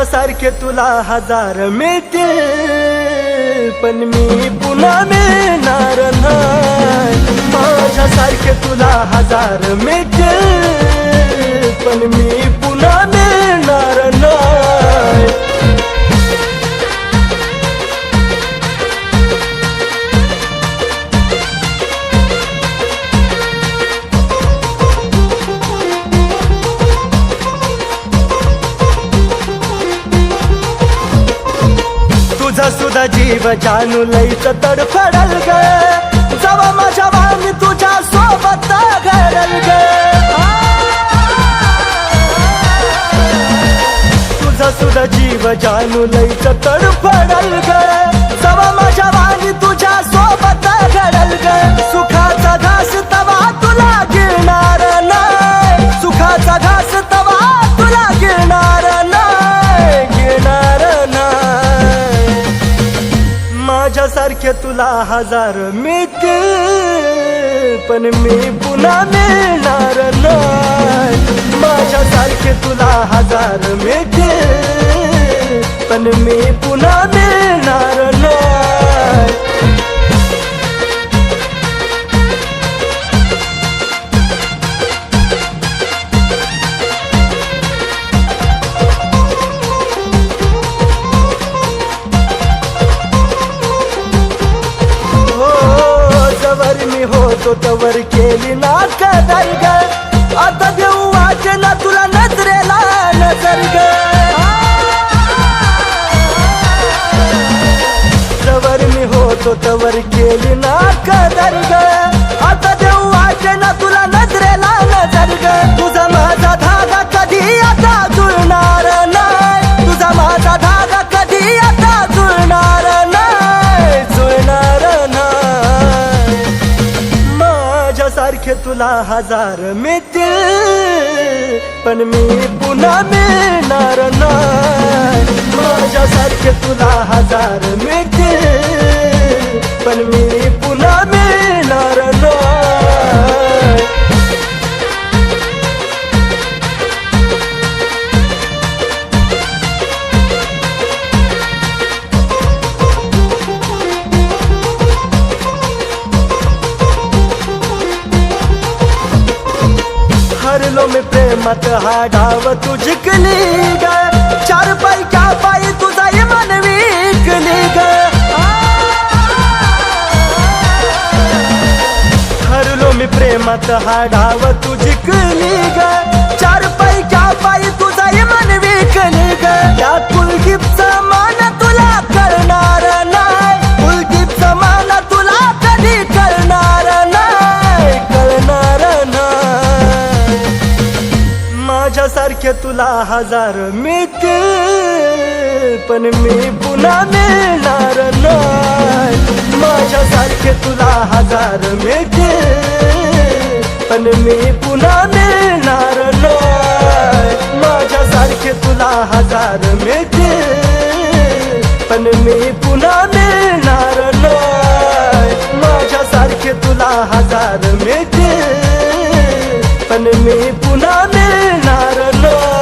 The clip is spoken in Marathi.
माझ्यासारखे तुला हजार मिळतील, पण मी पुन्हा मिळणार नाही. माझ्यासारखे तुला हजार मिळतील, पण मी पुन्हा मिळणार नाही. तुझा सुद्धा जीव जानू लईच तडफडल ग, जवा माझ्या वाणी तुझ्या सोबत घडल ग. तुझा सुद्धा जीव जानू लईच तडफडल ग, जवा माझ्या वाणी तुझ्या सोबत घडल ग. सुखाचा घास तवा तुला गिळणार नाही, सुखाचा घास तवा तुला गिळणार नाही, गिळणार नाही. माझ्यासारखे तुला हजार मिळतील, पण मी पुन्हा मिळणार नाही. माझ्यासारखे तुला हजार मिळतील, पण मी पुन्हा मिळणार नाही. होतो तवर केली ना कदर ग, आता देऊ वाटे ना तुला नजरेला नजर ग. जवर मी होतो तवर केली ना कदर ग, आता देऊ वाटे ना तुला नजरेला नजर ग. तुझा माझा धागा कधी आता जुळणार नाही, तुझा माझा धागा कधी आता जुळणार नाही, जुळणार नाही. माझ्यासारखे तुला हजार मिळतील, पण मी पुन्हा मिळणार नाही. माझ्यासारखे तुला हजार मिळतील, पण मी पुन्हा मिळणार नाही. हरलो मी प्रेमात हा डाव तू जिंकली ग, चार पाई क्या पाई तुझा इमान विकली ग. हरलो मी प्रेमात हा डाव तू जिंकली ग, चार पाई क्या पाई तुझा इमान विकली ग. त्या कुलदीपचा मान तुला करणार नाही, कुलदीपचा मान तुला कधी करणार नाही, करणार नाही. माझ्यासारखे तुला हजार मिळतील, पण मी पुन्हा मिळणार नाही. माझ्यासारखे तुला हजार मिळतील, पण मी पुन्हा मिळणार नाही. माझ्यासारखे तुला हजार मिळतील, पण मी पुन्हा मिळणार नाही. माझ्यासारखे तुला हजार मिळतील, पण मी पुन्हा मिळणार नाही.